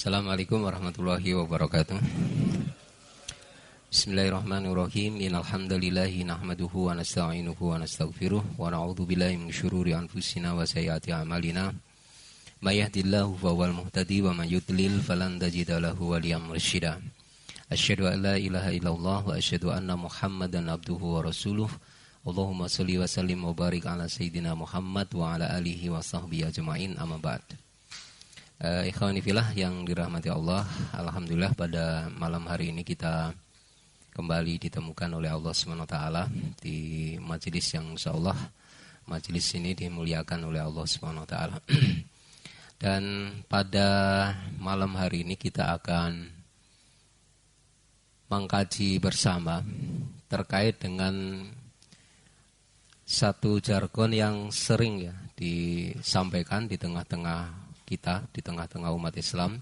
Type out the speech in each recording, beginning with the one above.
Assalamualaikum warahmatullahi wabarakatuh. Bismillahirrahmanirrahim. Innal hamdalillahi nahmaduhu wa nasta'inuhu wa nastaghfiruh wa na'udzu billahi min syururi anfusina wa sayyiati a'malina. May yahdihillahu fahuwal muhtadi wa may yudlil falan tajida lahu waliyyan mursyida. Asyhadu an la ilaha illallah wa asyhadu anna Muhammadan abduhu wa rasuluh. Allahumma shalli wa sallim wa barik ala sayyidina Muhammad wa ala alihi wa sahbihi ajma'in, amma ba'd. Ikhwani fillah yang dirahmati Allah, alhamdulillah pada malam hari ini kita kembali ditemukan oleh Allah SWT di majelis yang insyaallah majelis ini dimuliakan oleh Allah SWT. Dan pada malam hari ini kita akan mengkaji bersama terkait dengan satu jargon yang sering ya disampaikan di tengah-tengah kita, di tengah-tengah umat Islam,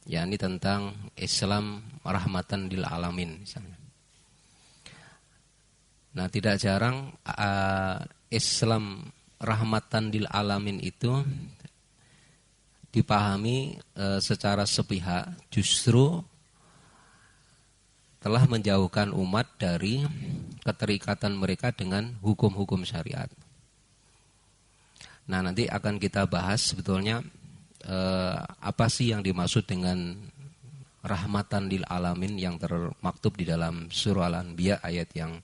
yakni tentang Islam rahmatan lil alamin misalnya. Nah, tidak jarang Islam rahmatan lil alamin itu dipahami secara sepihak, justru telah menjauhkan umat dari keterikatan mereka dengan hukum-hukum syariat. Nah, nanti akan kita bahas sebetulnya apa sih yang dimaksud dengan rahmatan lil alamin yang termaktub di dalam surah Al-Anbiya ayat yang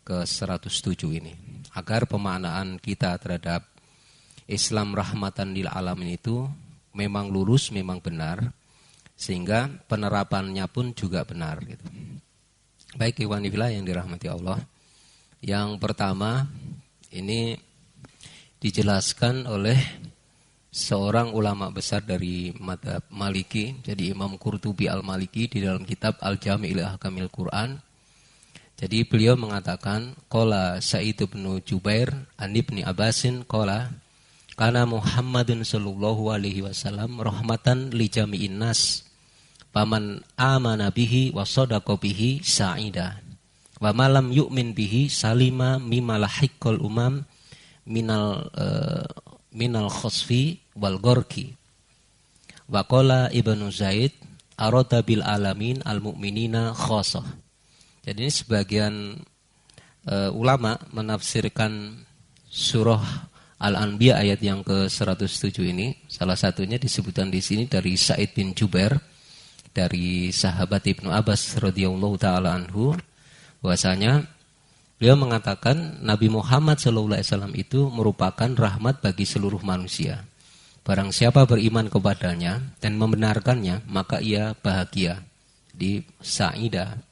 ke-107 ini, agar pemaknaan kita terhadap Islam rahmatan lil alamin itu memang lurus, memang benar, sehingga penerapannya pun juga benar gitu. Baik ikhwan fillah yang dirahmati Allah, yang pertama ini dijelaskan oleh seorang ulama besar dari mazhab Maliki, jadi Imam Qurtubi Al-Maliki di dalam kitab Al-Jami' ila Ahkamil Quran. Jadi beliau mengatakan, qala Sa'id bin Jubair an Ibni Abbasin qala kana Muhammadun sallallahu alaihi wasallam rahmatan li jami'in nas. Faman amana bihi wa sadaqa bihi sa'ida. Wa malam yu'min bihi salima mimma lahiqal umam minal khosfi wal gorki. Wa qala Ibnu Zaid arada bil alamin al mu'minina khosoh. Jadi ini sebagian ulama menafsirkan surah Al-Anbiya ayat yang ke-107 ini, salah satunya disebutkan di sini dari Sa'id bin Jubair dari sahabat Ibnu Abbas radhiyallahu taala anhu, bahwasanya beliau mengatakan Nabi Muhammad SAW itu merupakan rahmat bagi seluruh manusia. Barang siapa beriman kepadanya dan membenarkannya, maka ia bahagia di sa'idah.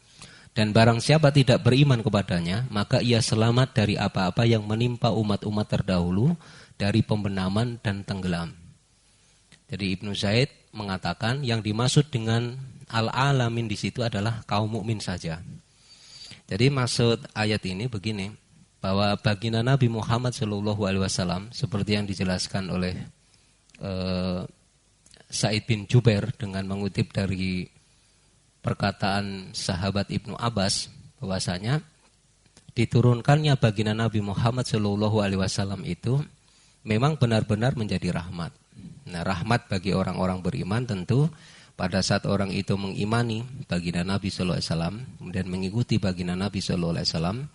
Dan barang siapa tidak beriman kepadanya, maka ia selamat dari apa-apa yang menimpa umat-umat terdahulu dari pembenaman dan tenggelam. Jadi Ibnu Zaid mengatakan yang dimaksud dengan al-alamin di situ adalah kaum mukmin saja. Jadi maksud ayat ini begini, bahwa baginda Nabi Muhammad SAW seperti yang dijelaskan oleh Sa'id bin Jubair dengan mengutip dari perkataan sahabat Ibnu Abbas, bahwasanya diturunkannya baginda Nabi Muhammad SAW itu memang benar-benar menjadi rahmat. Nah, rahmat bagi orang-orang beriman tentu pada saat orang itu mengimani baginda Nabi SAW dan mengikuti baginda Nabi SAW,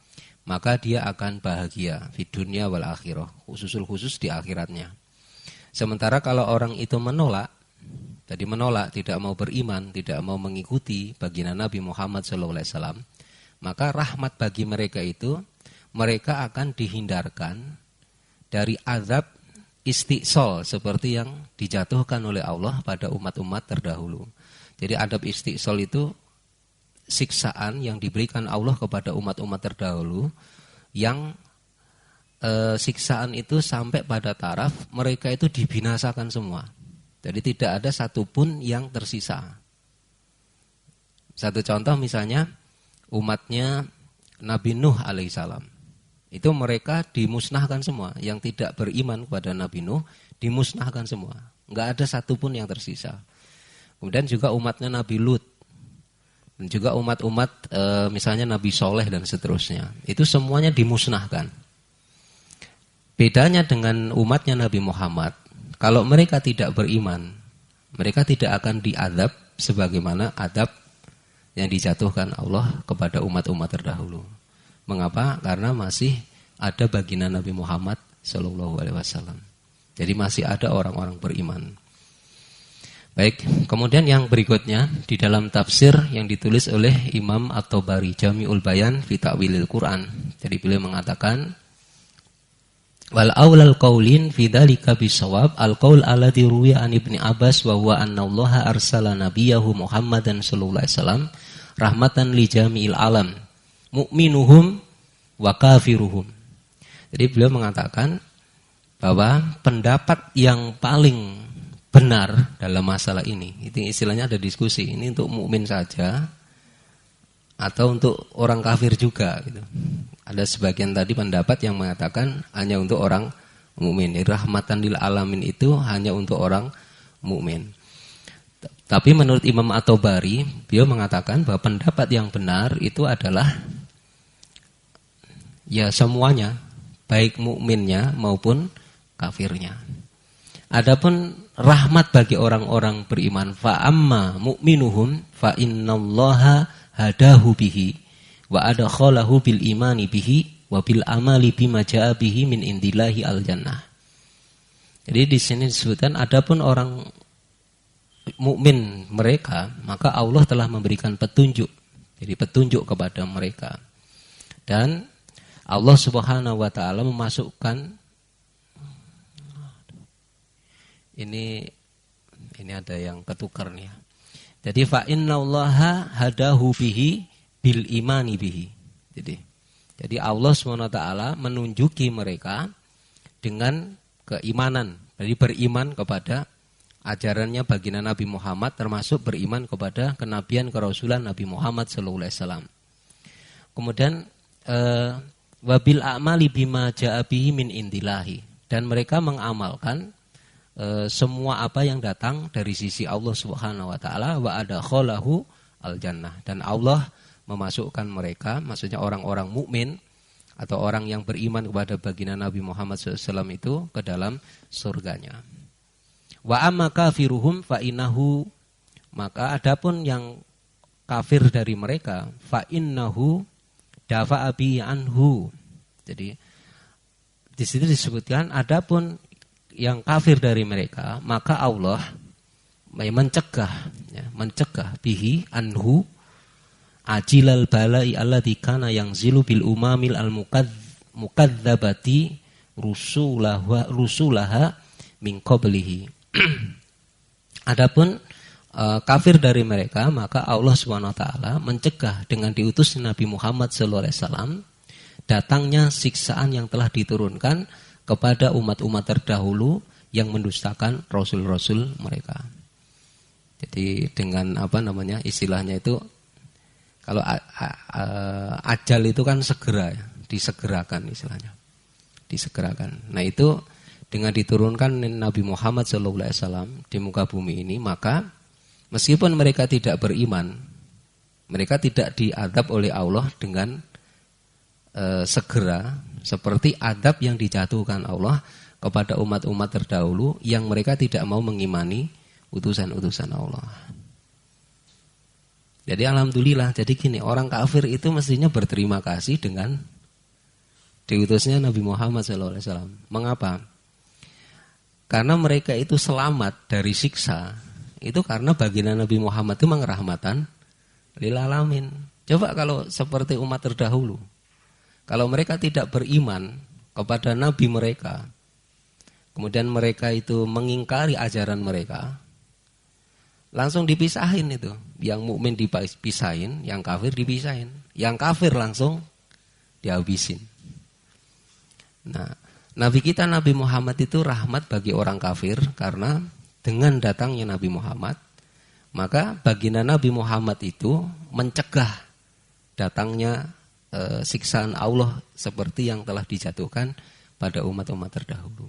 maka dia akan bahagia di dunia wal akhirah, khusus di akhiratnya. Sementara kalau orang itu menolak, tidak mau beriman, tidak mau mengikuti baginda Nabi Muhammad SAW, maka rahmat bagi mereka itu, mereka akan dihindarkan dari azab istiqsal seperti yang dijatuhkan oleh Allah pada umat-umat terdahulu. Jadi adab istiqsal itu siksaan yang diberikan Allah kepada umat-umat terdahulu, yang siksaan itu sampai pada taraf mereka itu dibinasakan semua. Jadi tidak ada satupun yang tersisa. Satu contoh misalnya umatnya Nabi Nuh alaihissalam. Itu mereka dimusnahkan semua. Yang tidak beriman kepada Nabi Nuh dimusnahkan semua. Enggak ada satupun yang tersisa. Kemudian juga umatnya Nabi Lut. Dan juga umat-umat misalnya Nabi Soleh dan seterusnya. Itu semuanya dimusnahkan. Bedanya dengan umatnya Nabi Muhammad, kalau mereka tidak beriman Mereka tidak akan diadab sebagaimana adab yang dijatuhkan Allah kepada umat-umat terdahulu. Mengapa? Karena masih ada baginda Nabi Muhammad SAW. Jadi masih ada orang-orang beriman. Baik, kemudian yang berikutnya di dalam tafsir yang ditulis oleh Imam At-Tabari, Jami'ul Bayan fi Ta'wilil Quran. Jadi beliau mengatakan, wal aulal qaulin fi dzalika bisawab al-qaul alladhi ruwiya an Ibnu Abbas wa huwa anna Allah arsala nabiyahu Muhammadan sallallahu alaihi wasallam rahmatan li jami'il alam mu'minuhum wa kafiruhum. Jadi beliau mengatakan bahwa pendapat yang paling benar dalam masalah ini, itu istilahnya ada diskusi, ini untuk mukmin saja atau untuk orang kafir juga gitu. Ada sebagian tadi pendapat yang mengatakan hanya untuk orang mukmin. Rahmatan lil alamin itu hanya untuk orang mukmin. Tapi menurut Imam At-Tabari, beliau mengatakan bahwa pendapat yang benar itu adalah ya semuanya, baik mukminnya maupun kafirnya. Adapun rahmat bagi orang-orang beriman, fa amma mu'minuhum fa innallaha hadahu bihi wa adkhalahu bil imani bihi wa bil amali bima jaa bihi min indillahi al jannah. Jadi di sini disebutkan adapun orang mukmin mereka, maka Allah telah memberikan petunjuk. Jadi petunjuk kepada mereka. Dan Allah Subhanahu wa taala memasukkan ini ada yang ketukar nih. Jadi fa innallaha hadahu bihi bil imani bihi. Jadi Allah SWT menunjuki mereka dengan keimanan. Jadi beriman kepada ajarannya baginda Nabi Muhammad, termasuk beriman kepada kenabian kerasulan Nabi Muhammad SAW. Kemudian wabil a'mali bima ja'a bihi min indillahi, dan mereka mengamalkan semua apa yang datang dari sisi Allah Subhanahu wa taala, wa adkhalahu al jannah, dan Allah memasukkan mereka, maksudnya orang-orang mukmin atau orang yang beriman kepada baginda Nabi Muhammad SAW itu ke dalam surganya. Wa amma kafiruhum fa innahu, maka adapun yang kafir dari mereka, fa innahu dafa'a bi anhu. Jadi di situ disebutkan adapun yang kafir dari mereka, maka Allah mencegah bihi anhu ajilal balai allati kana yanzilu bil umamil al mukadzabati rusulaha min qablihi. Adapun kafir dari mereka, maka Allah SWT mencegah dengan diutusnya Nabi Muhammad SAW datangnya siksaan yang telah diturunkan kepada umat-umat terdahulu yang mendustakan rasul-rasul mereka. Jadi dengan istilahnya itu, kalau ajal itu kan segera ya, disegerakan istilahnya. Disegerakan. Nah itu dengan diturunkan Nabi Muhammad SAW di muka bumi ini, maka meskipun mereka tidak beriman, mereka tidak diadab oleh Allah dengan segera seperti adab yang dijatuhkan Allah kepada umat-umat terdahulu yang mereka tidak mau mengimani utusan-utusan Allah. Jadi alhamdulillah, jadi gini, orang kafir itu mestinya berterima kasih dengan diutusnya Nabi Muhammad SAW. Mengapa? Karena mereka itu selamat dari siksa, itu karena baginda Nabi Muhammad itu rahmatan lil alamin. Coba kalau seperti umat terdahulu, kalau mereka tidak beriman kepada Nabi mereka, kemudian mereka itu mengingkari ajaran mereka, langsung dipisahin itu. Yang mukmin dipisahin, yang kafir dipisahin. Yang kafir langsung dihabisin. Nah, Nabi kita Nabi Muhammad itu rahmat bagi orang kafir, karena dengan datangnya Nabi Muhammad, maka baginda Nabi Muhammad itu mencegah datangnya siksaan Allah seperti yang telah dijatuhkan pada umat-umat terdahulu.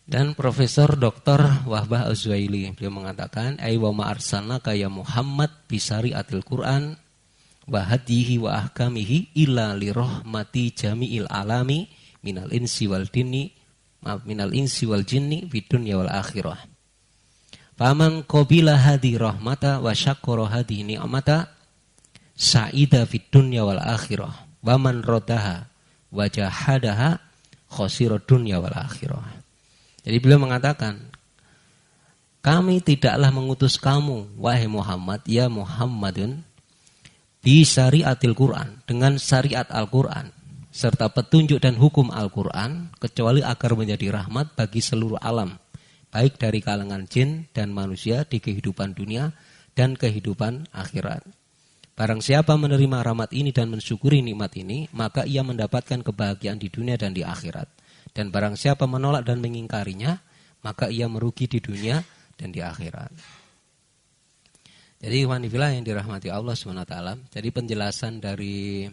Dan Profesor Dr. Wahbah Az-Zuhaili beliau mengatakan, "Ai wa ma arsalnaka ya Muhammad bisariatil Qur'an wa hadihi wa ahkamihi illa li rahmati jami'il alami minal insi wal jinni fid dunya wal akhirah." Faman qabila hadi rahmata wa syakkara hadi ni'mata sa'ida fid dunya wal akhirah. Wa man raddaha wa jahadaha khasira dunya wal akhirah. Jadi beliau mengatakan, kami tidaklah mengutus kamu wahai Muhammad, ya Muhammadun, bi syariatil Quran, dengan syariat Al-Quran serta petunjuk dan hukum Al-Quran, kecuali agar menjadi rahmat bagi seluruh alam, baik dari kalangan jin dan manusia di kehidupan dunia dan kehidupan akhirat. Barang siapa menerima rahmat ini dan mensyukuri nikmat ini, maka ia mendapatkan kebahagiaan di dunia dan di akhirat. Dan barang siapa menolak dan mengingkarinya, maka ia merugi di dunia dan di akhirat. Jadi wanifillah yang dirahmati Allah SWT. Jadi penjelasan dari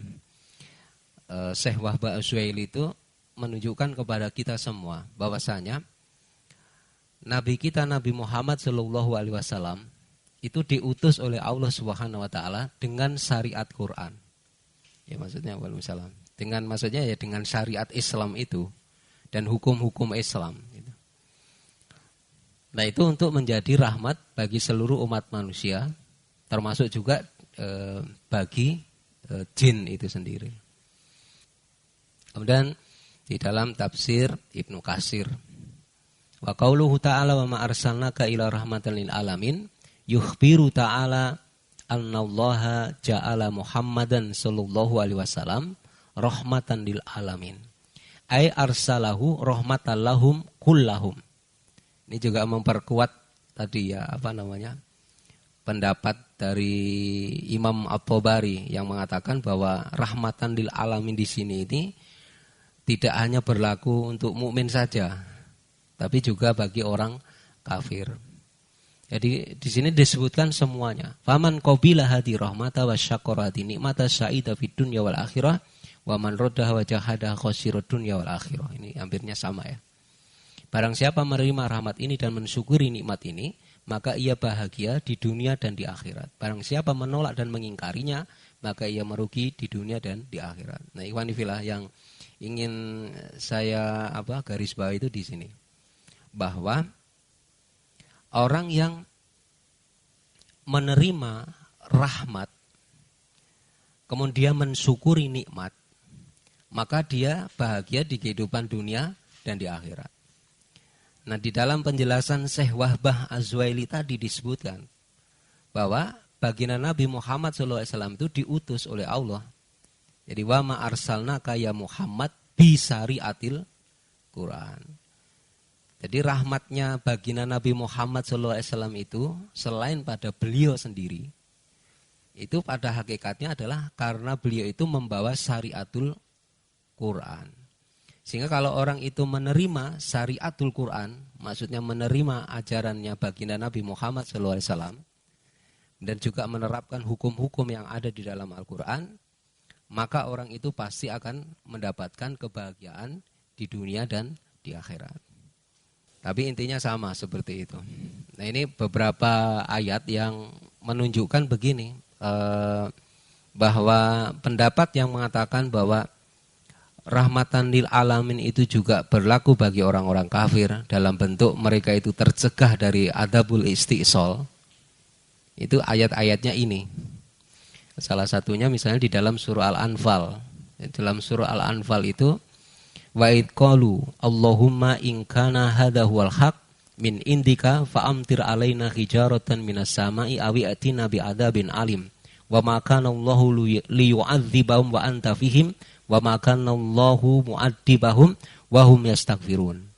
Syekh Wahbah Az-Zuhaili itu menunjukkan kepada kita semua bahwasanya Nabi kita Nabi Muhammad SAW itu diutus oleh Allah SWT dengan syariat Quran. Ya maksudnya waalaikumsalam. Maksudnya ya dengan syariat Islam itu dan hukum-hukum Islam. Nah itu untuk menjadi rahmat bagi seluruh umat manusia, termasuk juga bagi jin itu sendiri. Kemudian di dalam tafsir Ibnu Katsir, wa qauluhu ta'ala wa ma arsalnaka ila rahmatan lil alamin, yukhbiru ta'ala annallaha ja'ala Muhammadan sallallahu alaihi wasallam rahmatan lil alamin. Ai arsalahu rahmatan lahum kullahum. Ini juga memperkuat tadi ya pendapat dari Imam At-Tabari yang mengatakan bahwa rahmatan lil alamin di sini ini tidak hanya berlaku untuk mukmin saja, tapi juga bagi orang kafir. Jadi di sini disebutkan semuanya. Faman qabila hadi rahmata wa syakkara hadi nikmata sa'ida fid dunya wal akhirah wa man raddaha wa jahada khasirad dunya wal akhirah. Ini hampirnya sama ya. Barang siapa menerima rahmat ini dan mensyukuri nikmat ini, maka ia bahagia di dunia dan di akhirat. Barang siapa menolak dan mengingkarinya, maka ia merugi di dunia dan di akhirat. Nah, ikhwan fillah yang ingin saya garis bawah itu di sini. Bahwa orang yang menerima rahmat kemudian mensyukuri nikmat, maka dia bahagia di kehidupan dunia dan di akhirat. Nah, di dalam penjelasan Syekh Wahbah Az-Zuhaili tadi disebutkan bahwa baginda Nabi Muhammad SAW itu diutus oleh Allah. Jadi wa ma arsalnaka ya Muhammad bi syariatil Quran. Jadi rahmatnya baginda Nabi Muhammad SAW itu selain pada beliau sendiri, itu pada hakikatnya adalah karena beliau itu membawa syariatul Quran. Sehingga kalau orang itu menerima syariatul Quran, maksudnya menerima ajarannya baginda Nabi Muhammad SAW, dan juga menerapkan hukum-hukum yang ada di dalam Al-Quran, maka orang itu pasti akan mendapatkan kebahagiaan di dunia dan di akhirat. Tapi intinya sama seperti itu. Nah, ini beberapa ayat yang menunjukkan begini, bahwa pendapat yang mengatakan bahwa rahmatan lil alamin itu juga berlaku bagi orang-orang kafir dalam bentuk mereka itu tercegah dari adabul istisol. Itu ayat-ayatnya ini. Salah satunya misalnya di dalam surah Al-Anfal. Dalam surah Al-Anfal itu wa id qalu Allahumma in kana hadha huwal haq min indika fa'amtir alaina hijaratan minas sama'i awi atina bi adzabin alim wa ma kana Allahu liyu'adzibahum wa anta fihim wa ma kana Allahu mu'adzibahum wa hum yastaghfirun.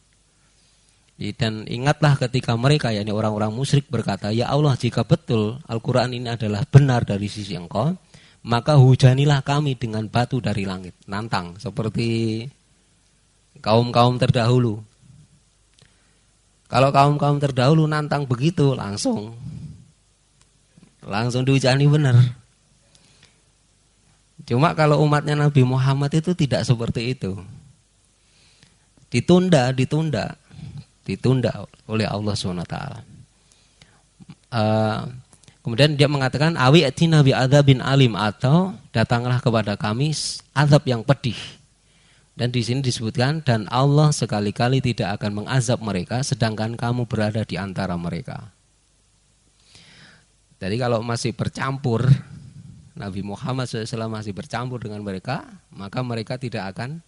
Dan ingatlah ketika mereka, yakni orang-orang musyrik berkata, ya Allah, jika betul Al-Quran ini adalah benar dari sisi Engkau, maka hujanilah kami dengan batu dari langit. Nantang, seperti kaum-kaum terdahulu. Kalau kaum-kaum terdahulu nantang begitu, langsung dihujani benar. Cuma kalau umatnya Nabi Muhammad itu tidak seperti itu. Ditunda oleh Allah SWT. Kemudian dia mengatakan awi atina bi adzabin alim, atau datanglah kepada kami azab yang pedih. Dan di sini disebutkan dan Allah sekali-kali tidak akan mengazab mereka sedangkan kamu berada di antara mereka. Jadi kalau masih bercampur, Nabi Muhammad SAW masih bercampur dengan mereka, maka mereka tidak akan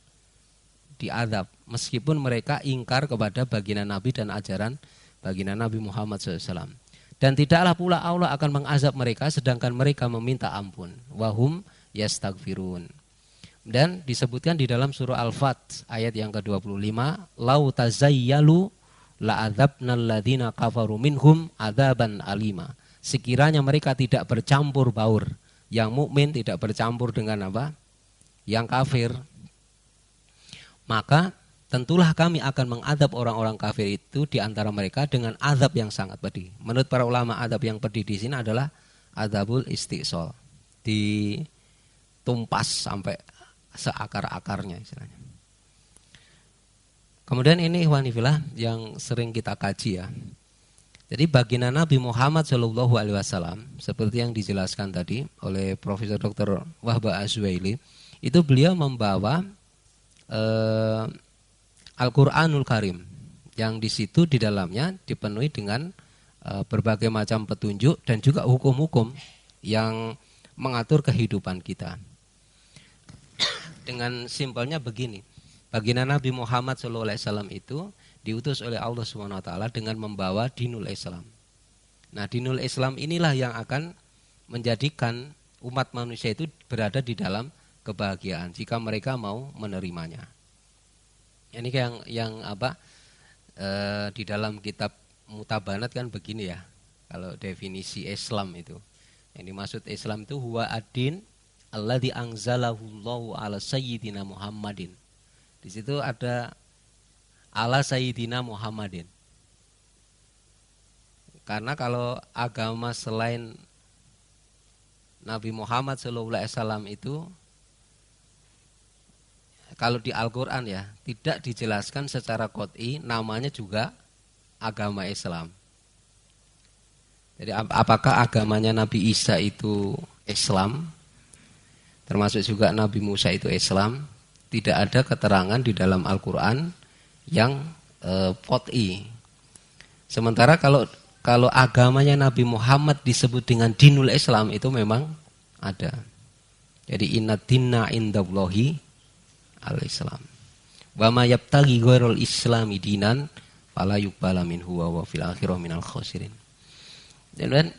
diadab. Meskipun mereka ingkar kepada baginda Nabi dan ajaran baginda Nabi Muhammad SAW. Dan tidaklah pula Allah akan mengazab mereka sedangkan mereka meminta ampun. Wahum yastaghfirun. Dan disebutkan di dalam surah Al-Fat ayat yang ke-25, lau tazayyalu la'adzabnal ladzina kafaru minhum adzaban alima. Sekiranya mereka tidak bercampur baur, yang mukmin tidak bercampur dengan apa? Yang kafir, maka tentulah kami akan mengadab orang-orang kafir itu di antara mereka dengan azab yang sangat pedih. Menurut para ulama, azab yang pedih di sini adalah adzabul istisol, ditumpas sampai seakar-akarnya istilahnya. Kemudian ini ikhwanifillah yang sering kita kaji ya. Jadi baginda Nabi Muhammad SAW seperti yang dijelaskan tadi oleh Profesor Dr. Wahbah Azwaili, itu beliau membawa Al-Quranul Karim yang di situ di dalamnya dipenuhi dengan berbagai macam petunjuk dan juga hukum-hukum yang mengatur kehidupan kita. Dengan simpelnya begini, baginda Nabi Muhammad SAW itu diutus oleh Allah SWT dengan membawa dinul Islam. Nah, dinul Islam inilah yang akan menjadikan umat manusia itu berada di dalam kebahagiaan jika mereka mau menerimanya. Ini yang apa? Di dalam kitab Mutabanat kan begini ya. Kalau definisi Islam itu, yang dimaksud Islam itu huwa ad-din alladzi anzalahu Allahu ala sayyidina Muhammadin. Di situ ada ala sayyidina Muhammadin. Karena kalau agama selain Nabi Muhammad SAW itu, kalau di Al-Quran ya, tidak dijelaskan secara qot'i, namanya juga agama Islam. Jadi apakah agamanya Nabi Isa itu Islam, termasuk juga Nabi Musa itu Islam, tidak ada keterangan di dalam Al-Quran yang qot'i. Sementara kalau agamanya Nabi Muhammad disebut dengan dinul Islam, itu memang ada. Jadi inna dinna indallahi al-Islam. Wa ma yabtaghi ghairal islami dinan fala yuqbala minhu wa fil akhirati minal khasirin. Dan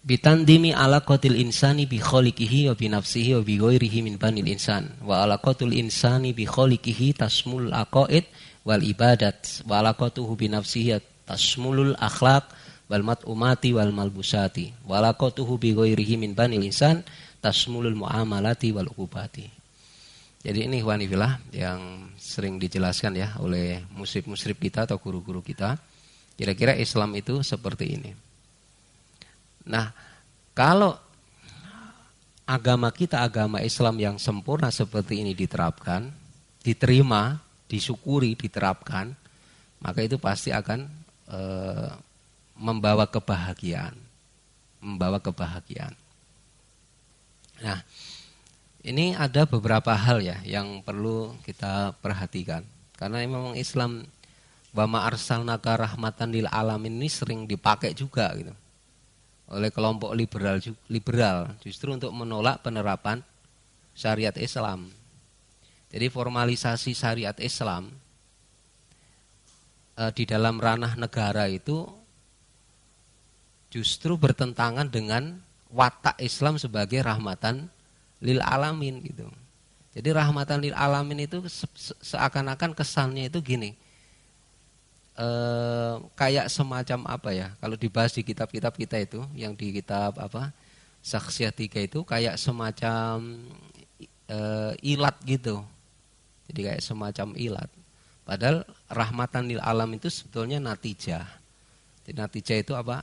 bitandimi alaqatil insani bi khaliqihi wa bi nafsihi wa bi ghairihi min banil insan wa alaqatul insani bi khaliqihi tasmul aqaid wal ibadat wa alaqatuhu bi nafsihi tasmulul akhlaq wal mat'umati wal malbusati wa alaqatuhu bi ghairihi min banil insan tasmulul muamalati wal uqubati. Jadi ini ikhwanifillah yang sering dijelaskan ya oleh musyrif-musyrif kita atau guru-guru kita. Kira-kira Islam itu seperti ini. Nah, kalau agama kita, agama Islam yang sempurna seperti ini diterapkan, diterima, disyukuri, diterapkan, maka itu pasti akan membawa kebahagiaan. Membawa kebahagiaan. Nah, ini ada beberapa hal ya yang perlu kita perhatikan. Karena memang Islam wa ma arsalnaka rahmatan lil alamin ini sering dipakai juga gitu oleh kelompok liberal justru untuk menolak penerapan syariat Islam. Jadi formalisasi syariat Islam di dalam ranah negara itu justru bertentangan dengan watak Islam sebagai rahmatan lil alamin gitu. Jadi rahmatan lil alamin itu seakan-akan kesannya itu gini. Kayak semacam apa ya? Kalau dibahas di kitab-kitab kita itu, yang di kitab apa? Saksiyah 3 itu kayak semacam ilat gitu. Jadi kayak semacam ilat. Padahal rahmatan lil alam itu sebetulnya natijah. Jadi natijah itu apa?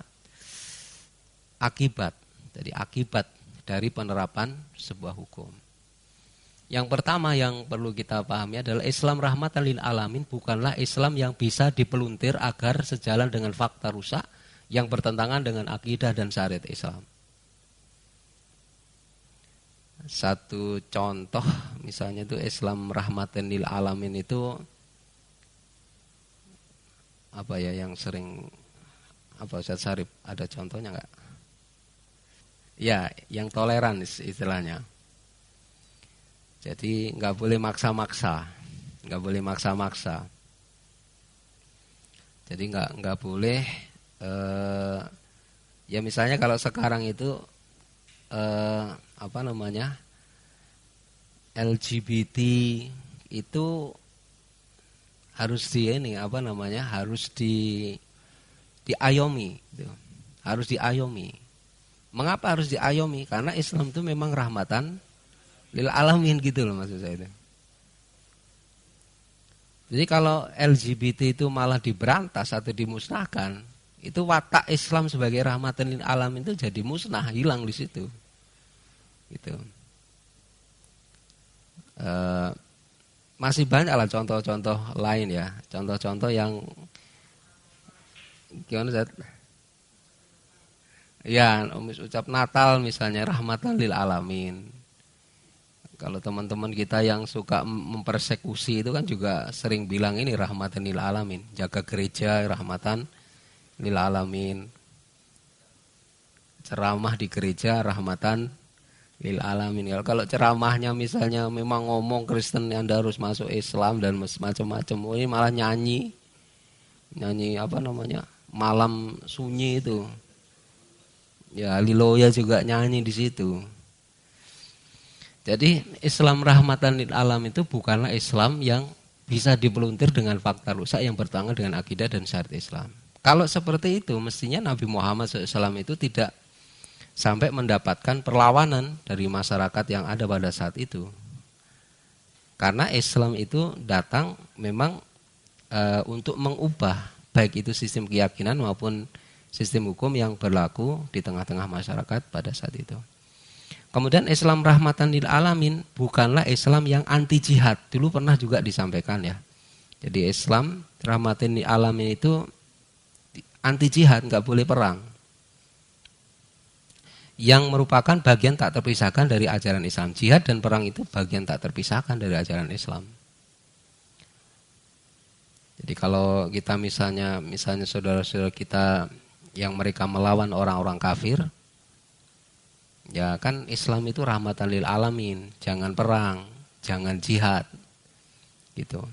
Akibat. Jadi akibat dari penerapan sebuah hukum. Yang pertama yang perlu kita pahami adalah Islam rahmatan lil alamin bukanlah Islam yang bisa dipeluntir agar sejalan dengan fakta rusak yang bertentangan dengan akidah dan syariat Islam. Satu contoh misalnya itu Islam rahmatan lil alamin itu apa ya yang sering apa Ustaz Syarif ada contohnya enggak? Ya, yang toleran istilahnya. Jadi nggak boleh maksa-maksa, nggak boleh maksa-maksa. Jadi nggak boleh. Ya misalnya kalau sekarang itu apa namanya LGBT itu harus apa namanya harus diayomi, gitu. Harus diayomi. Mengapa harus diayomi? Karena Islam itu memang rahmatan lil alamin gitu loh maksud saya itu. Jadi kalau LGBT itu malah diberantas atau dimusnahkan, itu watak Islam sebagai rahmatan lil alamin itu jadi musnah, hilang di situ. Gitu. Masih banyak lah contoh-contoh lain ya, contoh-contoh yang gimana Zat? Ya, ucap Natal misalnya rahmatan lil alamin. Kalau teman-teman kita yang suka mempersekusi itu kan juga sering bilang ini rahmatan lil alamin, jaga gereja rahmatan lil alamin. Ceramah di gereja rahmatan lil alamin. Kalau ceramahnya misalnya memang ngomong Kristen Anda harus masuk Islam dan macam-macam, ini malah nyanyi apa namanya malam sunyi itu. Ya Haliloya juga nyanyi di situ. Jadi Islam rahmatan lil alam itu bukanlah Islam yang bisa dipeluntir dengan fakta rusak yang bertentangan dengan akidah dan syariat Islam. Kalau seperti itu mestinya Nabi Muhammad SAW itu tidak sampai mendapatkan perlawanan dari masyarakat yang ada pada saat itu. Karena Islam itu datang memang untuk mengubah baik itu sistem keyakinan maupun sistem hukum yang berlaku di tengah-tengah masyarakat pada saat itu. Kemudian Islam rahmatan lil alamin bukanlah Islam yang anti jihad. Dulu pernah juga disampaikan ya. Jadi Islam rahmatan lil alamin itu anti jihad, nggak boleh perang. Yang merupakan bagian tak terpisahkan dari ajaran Islam. Jihad dan perang itu bagian tak terpisahkan dari ajaran Islam. Jadi kalau kita misalnya saudara-saudara kita yang mereka melawan orang-orang kafir, ya kan Islam itu rahmatan lil alamin, jangan perang, jangan jihad, gitu.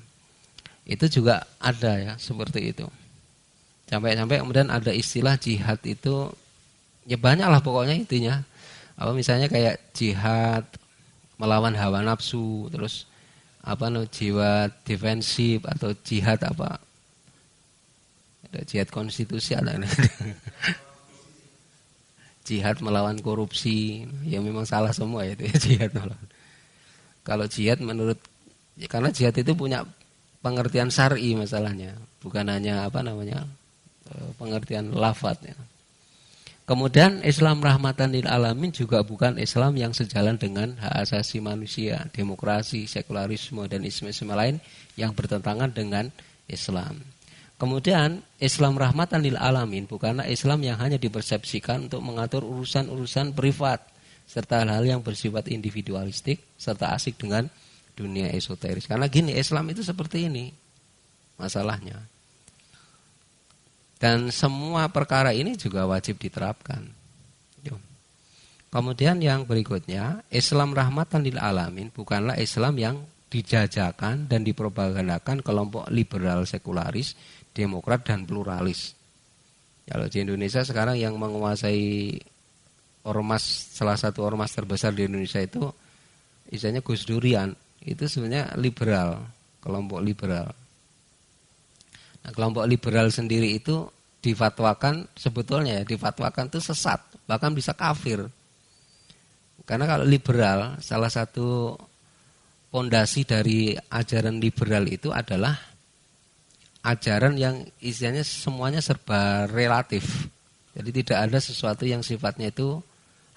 Itu juga ada ya seperti itu. Sampai kemudian ada istilah jihad itu, ya banyak lah pokoknya intinya. Apa misalnya kayak jihad melawan hawa nafsu, terus jiwa defensif atau jihad apa? Ada jihad konstitusi ada. Jihad melawan korupsi, ya memang salah semua itu ya jihad melawan. Kalau jihad karena jihad itu punya pengertian syar'i masalahnya, bukan hanya pengertian lafadznya. Kemudian Islam rahmatan lil alamin juga bukan Islam yang sejalan dengan hak asasi manusia, demokrasi, sekularisme dan isme-isme lain yang bertentangan dengan Islam. Kemudian Islam rahmatan lil alamin bukanlah Islam yang hanya dipersepsikan untuk mengatur urusan-urusan privat serta hal-hal yang bersifat individualistik serta asik dengan dunia esoteris. Karena gini, Islam itu seperti ini masalahnya. Dan semua perkara ini juga wajib diterapkan. Kemudian yang berikutnya, Islam rahmatan lil alamin bukanlah Islam yang dijajakan dan dipropagandakan kelompok liberal sekularis, demokrat dan pluralis. Kalau di Indonesia sekarang yang menguasai salah satu ormas terbesar di Indonesia itu istilahnya Gus Durian, itu sebenarnya liberal, kelompok liberal. Nah, kelompok liberal sendiri itu difatwakan itu sesat, bahkan bisa kafir. Karena kalau liberal, salah satu pondasi dari ajaran liberal itu adalah ajaran yang isinya semuanya serba relatif. Jadi tidak ada sesuatu yang sifatnya itu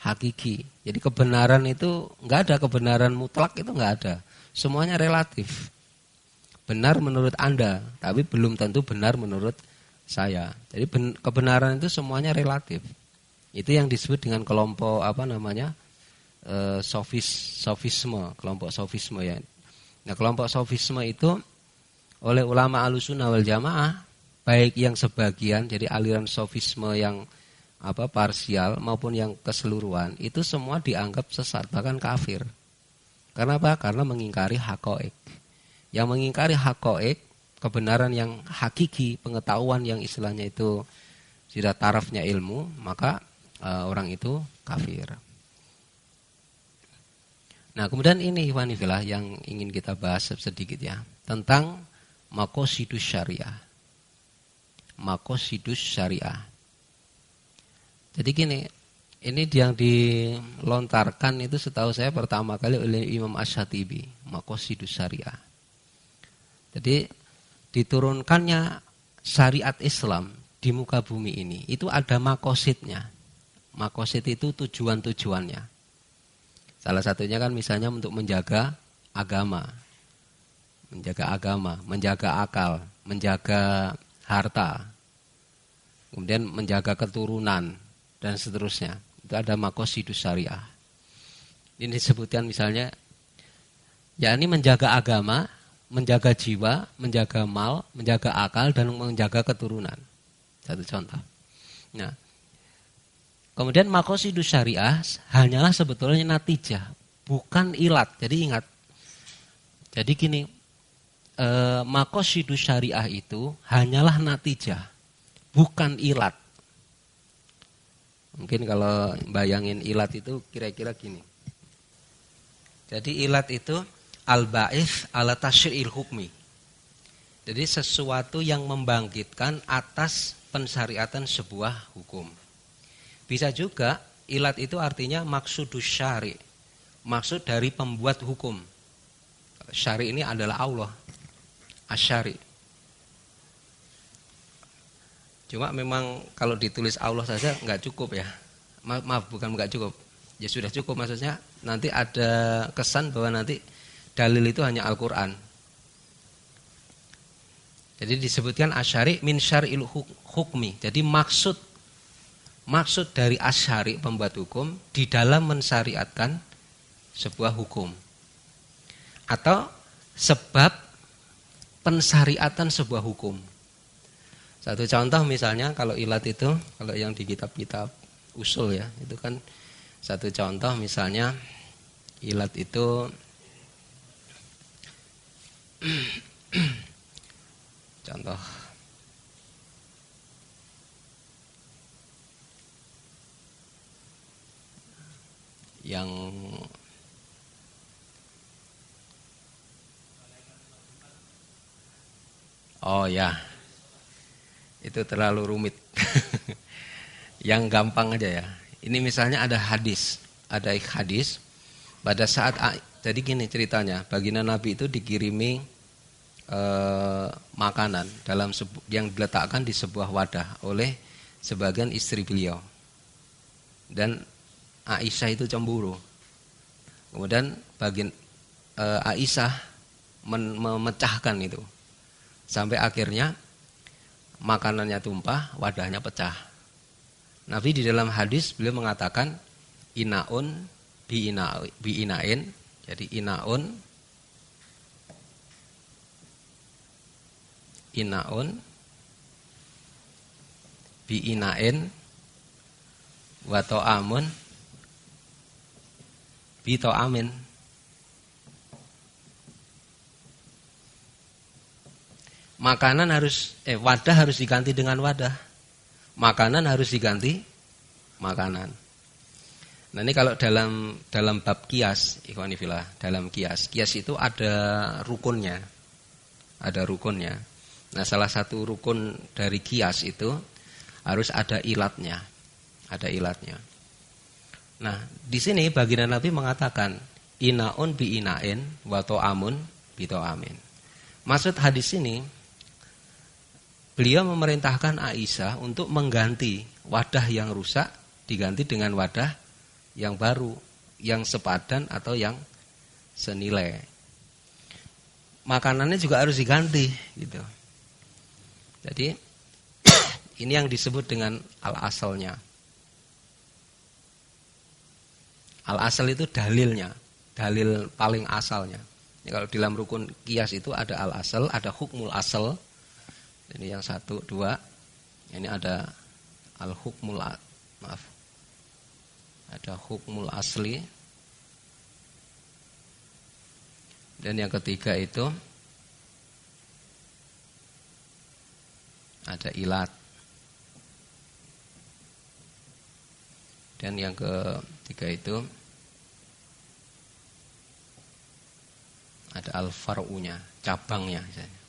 hakiki. Jadi kebenaran itu nggak ada, kebenaran mutlak itu nggak ada. Semuanya relatif. Benar menurut Anda, tapi belum tentu benar menurut saya. Jadi kebenaran itu semuanya relatif. Itu yang disebut dengan kelompok sofisme, kelompok sofisme ya. Nah, kelompok sofisme itu oleh ulama Ahlussunnah wal Jamaah, baik yang sebagian, jadi aliran sofisme yang parsial maupun yang keseluruhan itu semua dianggap sesat, bahkan kafir. Karena apa? Karena mengingkari haqaiq. Yang mengingkari haqaiq, kebenaran yang hakiki, pengetahuan yang istilahnya itu sudah tarafnya ilmu, maka orang itu kafir. Nah, kemudian ini ikhwanifillah yang ingin kita bahas sedikit ya, tentang maqasidus syariah. Maqasidus syariah. Jadi gini, ini yang dilontarkan itu setahu saya pertama kali oleh Imam Asy-Syatibi, maqasidus syariah. Jadi diturunkannya syariat Islam di muka bumi ini, itu ada maqasidnya. Maqasid itu tujuan-tujuannya. Salah satunya kan misalnya untuk menjaga agama, menjaga akal, menjaga harta, kemudian menjaga keturunan, dan seterusnya. Itu ada maqasidus syariah. Ini disebutkan misalnya, yakni menjaga agama, menjaga jiwa, menjaga mal, menjaga akal, dan menjaga keturunan. Satu contoh. Nah, kemudian maqasidus syariah hanyalah sebetulnya natijah, bukan ilat. Jadi ingat. Jadi gini, maqasidus syariah itu hanyalah natijah, bukan ilat. Mungkin kalau bayangin ilat itu kira-kira gini. Jadi ilat itu al-ba'its ala tasyri'il hukmi. Jadi sesuatu yang membangkitkan atas pensyariatan sebuah hukum. Bisa juga ilat itu artinya maksudus syari', maksud dari pembuat hukum. Syari' ini adalah Allah, asy-syari'. Cuma memang kalau ditulis Allah saja nggak cukup ya. Maaf, bukan nggak cukup. Ya sudah cukup, maksudnya nanti ada kesan bahwa nanti dalil itu hanya Al-Quran. Jadi disebutkan asyari min syar'il hukmi. Jadi maksud dari asyari, pembuat hukum, di dalam mensyariatkan sebuah hukum. Atau sebab pensyariatan sebuah hukum. Satu contoh misalnya kalau ilat itu, kalau yang di kitab-kitab usul ya, itu kan satu contoh misalnya ilat itu contoh yang itu terlalu rumit. Yang gampang aja ya. Ini misalnya ada hadis pada saat jadi gini ceritanya, baginda Nabi itu dikirimi makanan yang diletakkan di sebuah wadah oleh sebagian istri beliau. Dan Aisyah itu cemburu. Kemudian Aisyah memecahkan itu. Sampai akhirnya makanannya tumpah, wadahnya pecah. Nabi di dalam hadis beliau mengatakan inaun bi inain. Jadi inaun bi inain wa ta'amun bi ta'amin. Wadah harus diganti dengan wadah. Makanan harus diganti makanan. Nah, ini kalau dalam bab kias, ikhwanifillah, dalam kias itu ada rukunnya. Nah, salah satu rukun dari kias itu harus ada ilatnya. Nah, di sini baginda Nabi mengatakan inaun bi inain wa ta'amun bi ta'amin. Maksud hadis ini, beliau memerintahkan Aisyah untuk mengganti wadah yang rusak, diganti dengan wadah yang baru, yang sepadan atau yang senilai. Makanannya juga harus diganti, gitu. Jadi ini yang disebut dengan al-asalnya. Al-asal itu dalilnya, dalil paling asalnya. Ya, kalau dalam rukun qiyas itu ada al-asal, ada hukmul asal. Ini yang 1, 2. Ini ada al-hukmul Maaf. Ada hukmul asli. Dan yang ketiga itu ada ilat. Dan yang ketiga itu ada al-far'unya, cabangnya misalnya.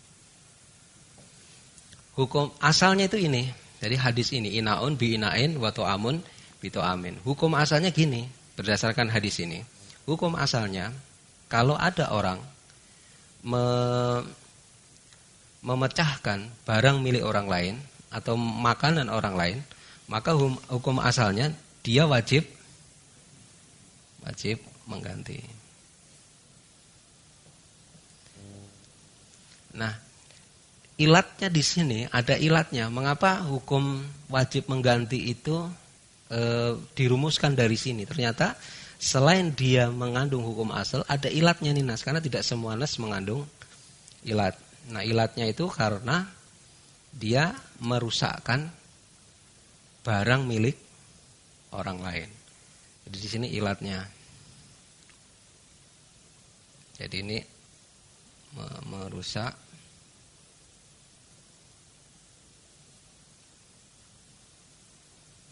Hukum asalnya itu ini. Jadi hadis ini inaun bi inain wa ta'amun bi ta'amin. Hukum asalnya gini, berdasarkan hadis ini. Hukum asalnya kalau ada orang memecahkan barang milik orang lain atau makanan orang lain, maka hukum asalnya dia wajib mengganti. Nah, ilatnya di sini ada ilatnya. Mengapa hukum wajib mengganti itu dirumuskan dari sini? Ternyata selain dia mengandung hukum asal, ada ilatnya nih nas. Karena tidak semua nas mengandung ilat. Nah, ilatnya itu karena dia merusakkan barang milik orang lain. Jadi di sini ilatnya. Jadi ini merusak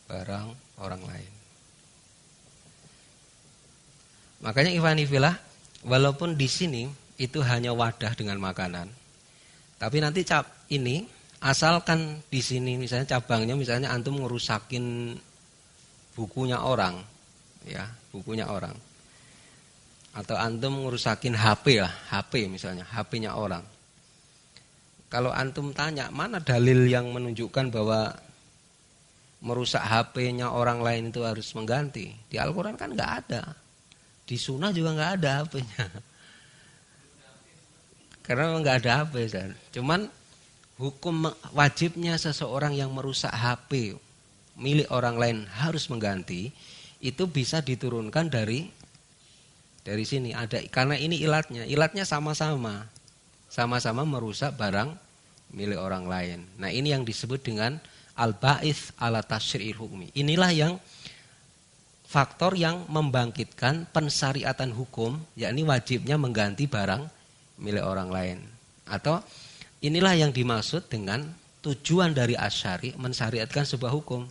barang orang lain. Makanya ikhwanifillah, walaupun di sini itu hanya wadah dengan makanan, tapi nanti ini asalkan di sini misalnya cabangnya misalnya antum ngerusakin bukunya orang, ya bukunya orang, atau antum ngerusakin HP lah, HP misalnya, HP-nya orang. Kalau antum tanya mana dalil yang menunjukkan bahwa merusak HP-nya orang lain itu harus mengganti? Di Al-Quran kan nggak ada. Di Sunnah juga nggak ada HP-nya. Karena nggak ada HP. Cuman hukum wajibnya seseorang yang merusak HP milik orang lain harus mengganti, itu bisa diturunkan dari sini. Ada, karena ini ilatnya sama-sama merusak barang milik orang lain. Nah, ini yang disebut dengan al-ba'its ala tasyri'il hukmi. Inilah yang faktor yang membangkitkan pensyariatan hukum, yakni wajibnya mengganti barang milik orang lain. Atau inilah yang dimaksud dengan tujuan dari asyari mensyariatkan sebuah hukum.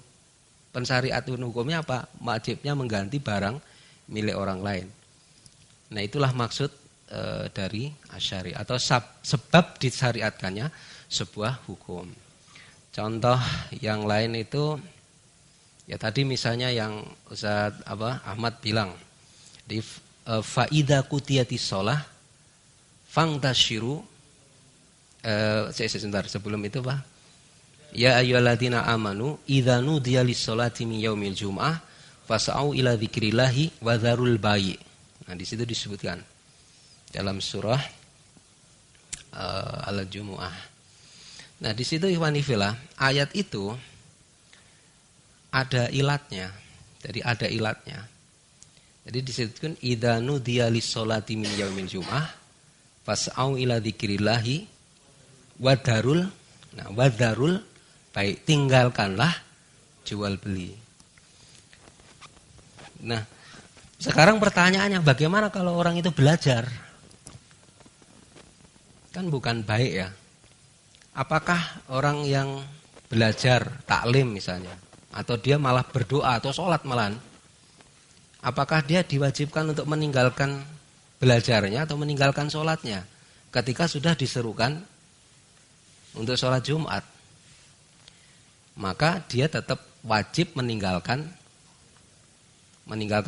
Pensyariatan hukumnya apa? Wajibnya mengganti barang milik orang lain. Nah, itulah maksud dari asyari atau sebab disyariatkannya sebuah hukum. Contoh yang lain itu ya tadi misalnya yang Ustaz Ahmad bilang di faida qutiyatis shalah fangtashiru sebentar sebelum itu Pak. Ya ayyuhalladzina amanu idza nudiya lis-sholati min yaumil jum'ah fas'au ila dzikrillahi wa dzarul bai'. Nah, di situ disebutkan dalam surah Al-Jumu'ah. Nah, di situ ikhwanifillah, ayat itu ada ilatnya. Jadi ada ilatnya. Jadi disebutkan idza nudiya lis-sholati min yaumil jum'ah fas'au ila dzikrillahi wa darul. Nah, wa darul baik, tinggalkanlah jual beli. Nah, sekarang pertanyaannya bagaimana kalau orang itu belajar? Kan bukan baik ya. Apakah orang yang belajar taklim misalnya, atau dia malah berdoa atau sholat malahan, apakah dia diwajibkan untuk meninggalkan belajarnya atau meninggalkan sholatnya ketika sudah diserukan untuk sholat Jumat? Maka dia tetap wajib meninggalkan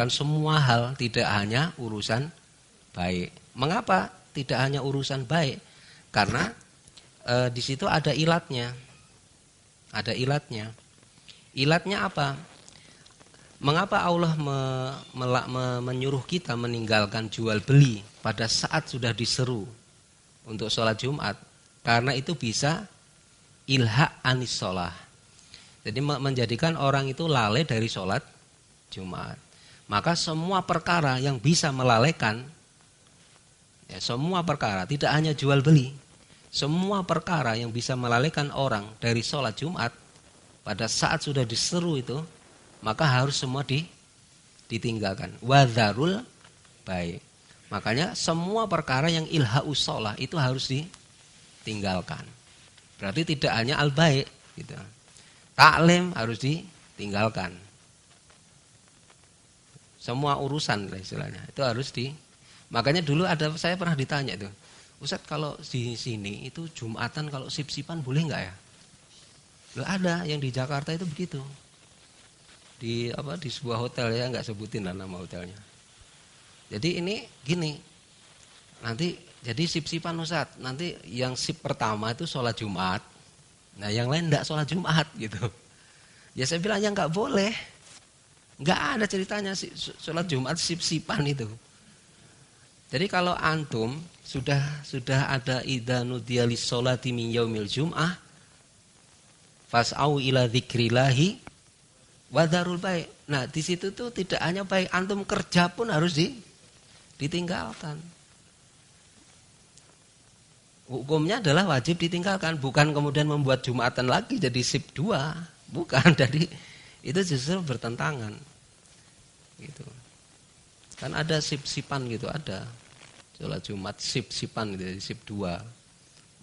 semua hal, tidak hanya urusan baik. Mengapa tidak hanya urusan baik? Karena di situ ada ilatnya. Ada ilatnya. Ilatnya apa? Mengapa Allah menyuruh kita meninggalkan jual beli pada saat sudah diseru untuk sholat Jumat? Karena itu bisa ilha anis sholah. Jadi menjadikan orang itu lalai dari sholat Jumat. Maka semua perkara yang bisa melalaikan, ya, semua perkara, tidak hanya jual beli, semua perkara yang bisa melalaikan orang dari sholat Jumat pada saat sudah diseru itu, maka harus semua ditinggalkan. Wadharul baik. Makanya semua perkara yang ilhaus shalah itu harus ditinggalkan. Berarti tidak hanya al-baik gitu. Taklim harus ditinggalkan. Semua urusan istilahnya itu harus Makanya dulu saya pernah ditanya tuh, Ustaz kalau di sini itu Jumatan kalau sip-sipan boleh nggak ya? Loh ada yang di Jakarta itu begitu. Di sebuah hotel ya, nggak sebutin lah nama hotelnya. Jadi ini gini, nanti jadi sip-sipan Ustaz, nanti yang sip pertama itu sholat Jumat, nah yang lain enggak sholat Jumat gitu. Ya saya bilang ya nggak boleh, nggak ada ceritanya sholat Jumat sip-sipan itu. Jadi kalau antum sudah ada idza nudiya lis-sholati min yaumil jum'ah fas'au ila dzikrillahi wa dzarul bai'. Nah, di situ tuh tidak hanya baik, antum kerja pun harus ditinggalkan. Hukumnya adalah wajib ditinggalkan, bukan kemudian membuat Jumatan lagi jadi sip 2, bukan. Jadi itu justru bertentangan. Gitu. Kan ada sip-sipan gitu, ada. Sholat Jumat sip-sipan gitu, sip 2.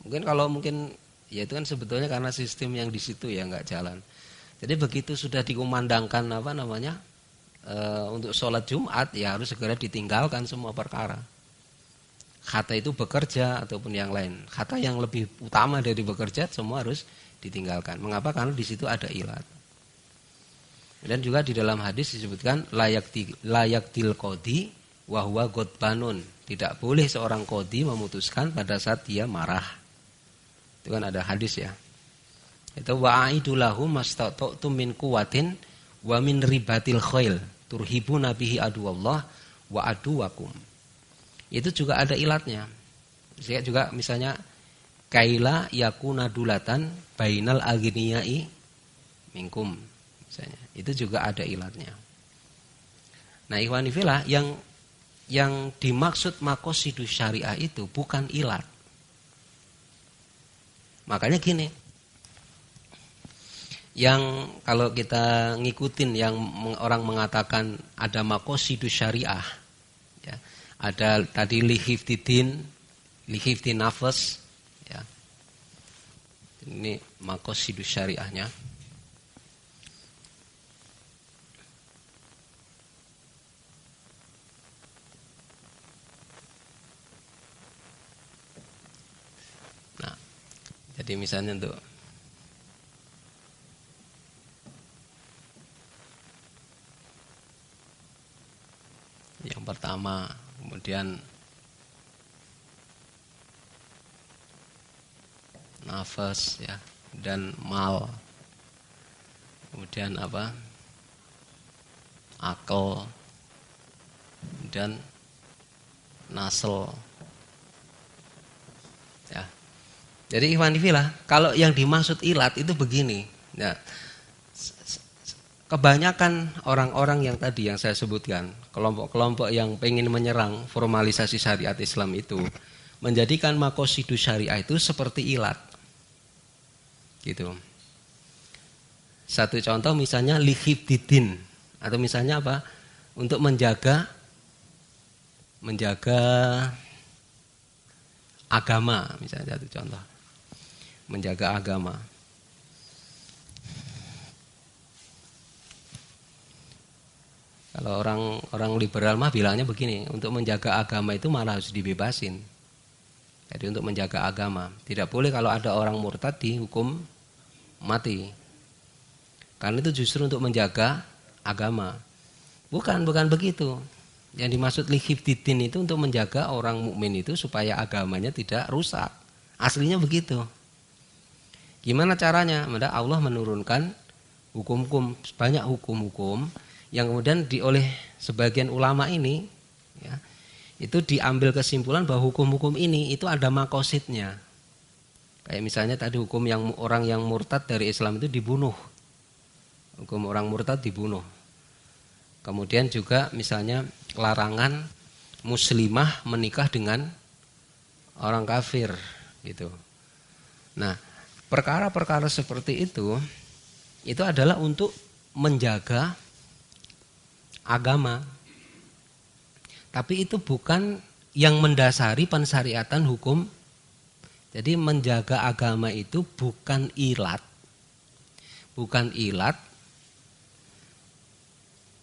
Mungkin ya itu kan sebetulnya karena sistem yang di situ ya enggak jalan. Jadi begitu sudah dikumandangkan untuk sholat Jumat ya harus segera ditinggalkan semua perkara. Kata itu bekerja ataupun yang lain. Kata yang lebih utama dari bekerja semua harus ditinggalkan. Mengapa? Karena di situ ada ilat. Dan juga di dalam hadis disebutkan layak til qodi wa huwa ghadbanun. Tidak boleh seorang qodi memutuskan pada saat dia marah. Itu kan ada hadis ya. Itu wa'aidu lahum mastata'tum min quwwatin wa min ribatil khail turhibuna bihi aduwallah wa aduwakum. Itu juga ada ilatnya. Juga misalnya kaila yakuna dulatan bainal aghniyai minkum misalnya. Itu juga ada ilatnya. Nah, ikhwani fillah yang dimaksud maqasidus syariah itu bukan ilat. Makanya gini, yang kalau kita ngikutin yang orang mengatakan ada maqasidus syariah, ya, ada tadi lihifdidin, lihifdi nafas, ya. Ini maqasidus syariahnya. Nah, jadi misalnya untuk yang pertama, kemudian nafas ya, dan mal. Kemudian akal dan nasl. Ya. Jadi ikhwan fillah, kalau yang dimaksud ilat itu begini. Ya. Kebanyakan orang-orang yang tadi yang saya sebutkan, kelompok-kelompok yang pengen menyerang formalisasi syariat Islam itu, menjadikan maqasidus syariah itu seperti ilat. Gitu. Satu contoh misalnya lihibdidin, atau misalnya apa? Untuk menjaga agama, misalnya satu contoh. Menjaga agama. Kalau orang liberal mah bilangnya begini, untuk menjaga agama itu malah harus dibebasin. Jadi untuk menjaga agama, tidak boleh kalau ada orang murtad dihukum mati. Karena itu justru untuk menjaga agama. Bukan begitu. Yang dimaksud lihibdidin itu untuk menjaga orang mukmin itu supaya agamanya tidak rusak. Aslinya begitu. Gimana caranya? Maka Allah menurunkan hukum-hukum, banyak hukum-hukum yang kemudian oleh sebagian ulama ini ya, itu diambil kesimpulan bahwa hukum-hukum ini itu ada maqasidnya. Kayak misalnya tadi hukum yang orang yang murtad dari Islam itu dibunuh. Hukum orang murtad dibunuh. Kemudian juga misalnya larangan muslimah menikah dengan orang kafir gitu. Nah, perkara-perkara seperti itu adalah untuk menjaga agama. Tapi itu bukan yang mendasari pensyariatan hukum. Jadi menjaga agama itu bukan ilat. Bukan ilat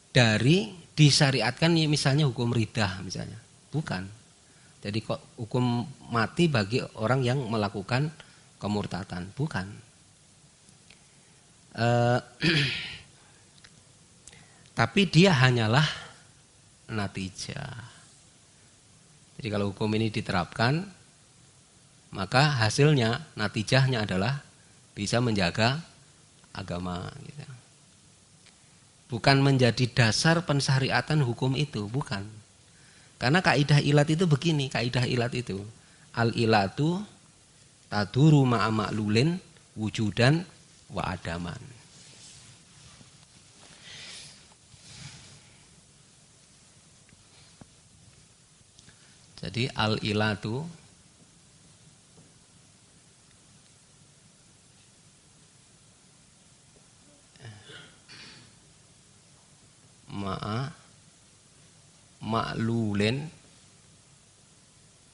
dari disyariatkan misalnya hukum ridah misalnya. Bukan. Jadi kok hukum mati bagi orang yang melakukan kemurtatan. Bukan. Tapi dia hanyalah natijah. Jadi kalau hukum ini diterapkan, maka hasilnya, natijahnya adalah bisa menjaga agama. Gitu. Bukan menjadi dasar pensyariatan hukum itu, bukan. Karena kaidah ilat itu begini, kaidah ilat itu. Al-ilatu taduru ma'a ma'lulin wujudan wa adaman. Jadi al-ilatu ma'a ma'lulin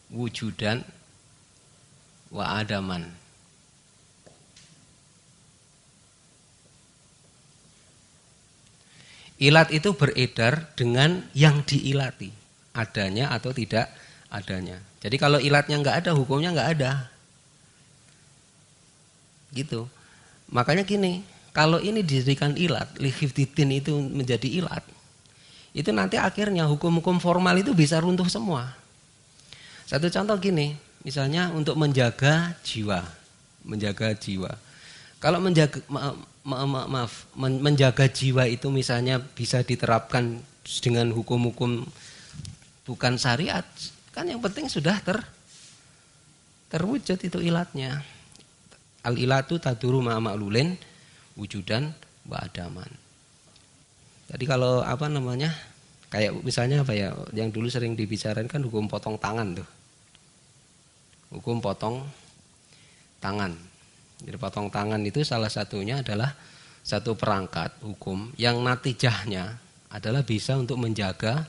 wujudan wa adaman. Ilat itu beredar dengan yang diilati, adanya atau tidak adanya. Jadi kalau ilatnya nggak ada, hukumnya nggak ada. Gitu. Makanya gini, kalau ini dijadikan ilat, lihifdidin itu menjadi ilat, itu nanti akhirnya hukum-hukum formal itu bisa runtuh semua. Satu contoh gini, misalnya untuk menjaga jiwa. Kalau menjaga jiwa itu misalnya bisa diterapkan dengan hukum-hukum bukan syariat, kan yang penting sudah terwujud itu ilatnya. Al-ilatu taduru ma'a ma'lulin wujudan wa adaman. Jadi kalau kayak misalnya yang dulu sering dibicarakan kan hukum potong tangan tuh. Hukum potong tangan. Jadi potong tangan itu salah satunya adalah satu perangkat hukum yang natijahnya adalah bisa untuk menjaga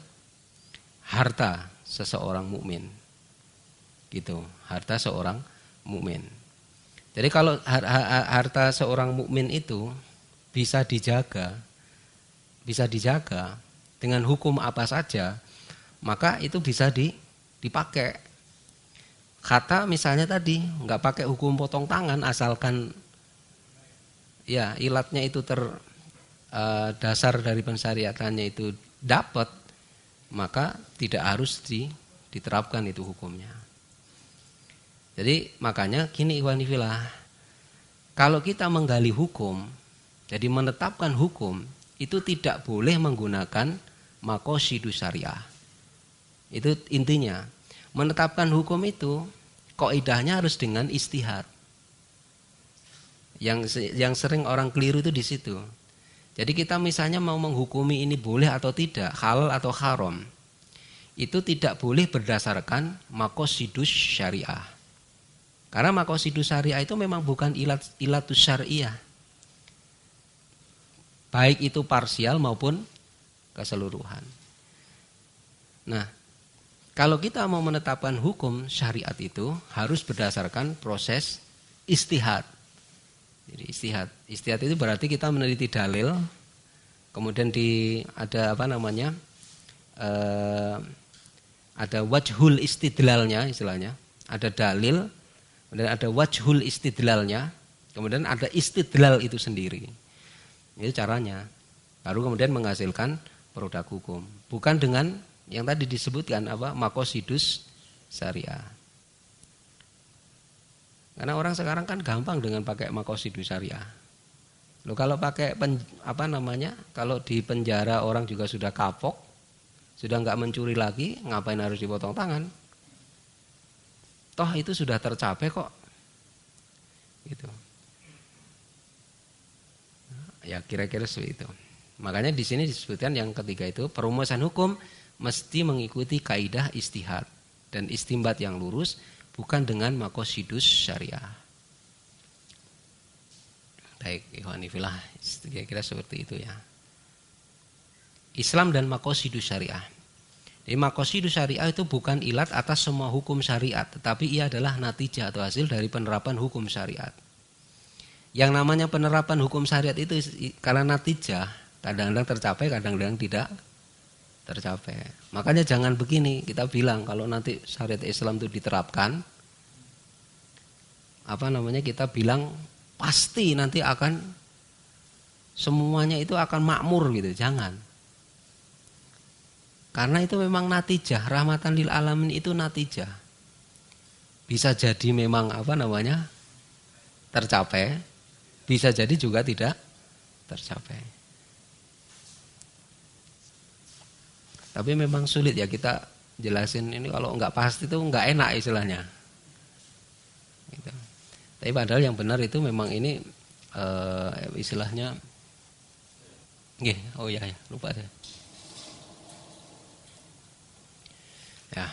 harta seseorang mukmin. Gitu, harta seorang mukmin. Jadi kalau harta seorang mukmin itu bisa dijaga dengan hukum apa saja, maka itu bisa dipakai. Kata misalnya tadi nggak pakai hukum potong tangan, asalkan ya ilatnya itu dasar dari pensyariatannya itu dapat, maka tidak harus diterapkan itu hukumnya. Jadi makanya gini ikhwanifillah, kalau kita menggali hukum, jadi menetapkan hukum, itu tidak boleh menggunakan maqasidus syariah. Itu intinya. Menetapkan hukum itu kaidahnya harus dengan ijtihad. Yang sering orang keliru itu di situ. Jadi kita misalnya mau menghukumi ini boleh atau tidak, halal atau haram, itu tidak boleh berdasarkan maqasidus syariah. Karena maqasidus syariah itu memang bukan ilatus syariah. Baik itu parsial maupun keseluruhan. Nah, kalau kita mau menetapkan hukum syariat itu harus berdasarkan proses ijtihad. Jadi ijtihad itu berarti kita meneliti dalil, kemudian ada wajhul istidlalnya istilahnya, ada dalil, kemudian ada wajhul istidlalnya, kemudian ada istidlal itu sendiri. Itu caranya. Baru kemudian menghasilkan produk hukum. Bukan dengan yang tadi disebutkan maqasidus syariah. Karena orang sekarang kan gampang dengan pakai maqasidus syariah. Loh kalau pakai kalau di penjara orang juga sudah kapok, sudah enggak mencuri lagi, ngapain harus dipotong tangan? Toh itu sudah tercapai kok. Gitu. Ya kira-kira seperti itu. Makanya di sini disebutkan yang ketiga itu perumusan hukum mesti mengikuti kaidah ijtihad dan istimbat yang lurus, bukan dengan maqasidus syariah. Baik, ikhwanifillah, kira-kira seperti itu ya. Islam dan maqasidus syariah. Jadi maqasidus syariah itu bukan ilat atas semua hukum syariat, tetapi ia adalah natijah atau hasil dari penerapan hukum syariat. Yang namanya penerapan hukum syariat itu karena natijah, kadang-kadang tercapai, kadang-kadang tidak tercapai. Makanya jangan begini, kita bilang kalau nanti syariat Islam itu diterapkan, kita bilang pasti nanti akan semuanya itu akan makmur gitu, jangan. Karena itu memang natijah, rahmatan lil alamin itu natijah. Bisa jadi memang tercapai, bisa jadi juga tidak tercapai. Tapi memang sulit ya kita jelasin ini, kalau nggak pasti itu nggak enak istilahnya. Gitu. Tapi padahal yang benar itu memang ini istilahnya, lupa saya. Ya.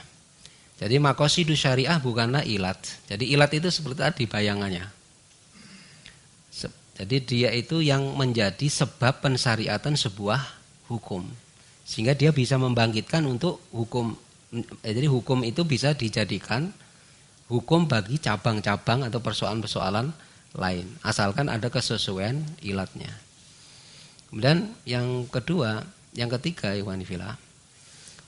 Jadi maqasidus syariah bukanlah ilat. Jadi ilat itu seperti tadi bayangannya. Jadi dia itu yang menjadi sebab pensyariatan sebuah hukum. Sehingga dia bisa membangkitkan untuk hukum. Jadi hukum itu bisa dijadikan hukum bagi cabang-cabang atau persoalan-persoalan lain. Asalkan ada kesesuaian ilatnya. Kemudian yang ketiga, ikhwanifillah.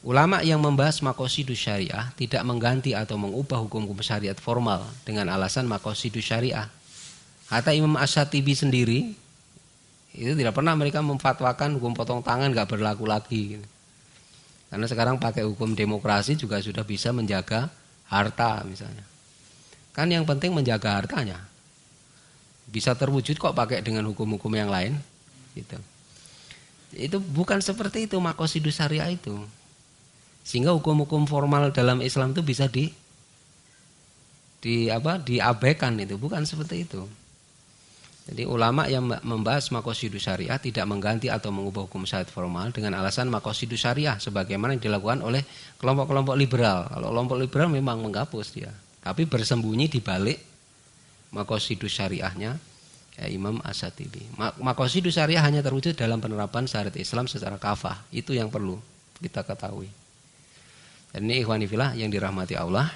Ulama yang membahas maqasidus syariah tidak mengganti atau mengubah hukum-hukum syariat formal dengan alasan maqasidus syariah. Kata Imam Asy-Syatibi sendiri, itu tidak pernah mereka memfatwakan hukum potong tangan nggak berlaku lagi. Karena sekarang pakai hukum demokrasi juga sudah bisa menjaga harta misalnya. Kan yang penting menjaga hartanya. Bisa terwujud kok pakai dengan hukum-hukum yang lain. Gitu. Itu bukan seperti itu maqasidus syariah itu. Sehingga hukum-hukum formal dalam Islam itu bisa diabaikan itu, bukan seperti itu. Jadi ulama yang membahas maqasidus syariah tidak mengganti atau mengubah hukum syariat formal dengan alasan maqasidus syariah sebagaimana yang dilakukan oleh kelompok-kelompok liberal. Kalau kelompok liberal memang menghapus dia, tapi bersembunyi di balik maqasidus syariahnya Imam Asy-Syatibi. Maqasidus syariah hanya terwujud dalam penerapan syariat Islam secara kafah. Itu yang perlu kita ketahui. Dan ini ikhwanifillah yang dirahmati Allah,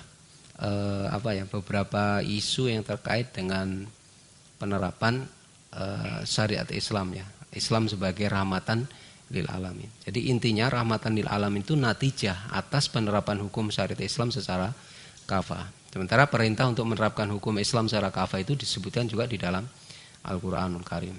beberapa isu yang terkait dengan penerapan syariat Islam ya. Islam sebagai rahmatan lil alamin. Jadi intinya rahmatan lil alamin itu natijah atas penerapan hukum syariat Islam secara kafah. Sementara perintah untuk menerapkan hukum Islam secara kafah itu disebutkan juga di dalam Al-Qur'anul Karim.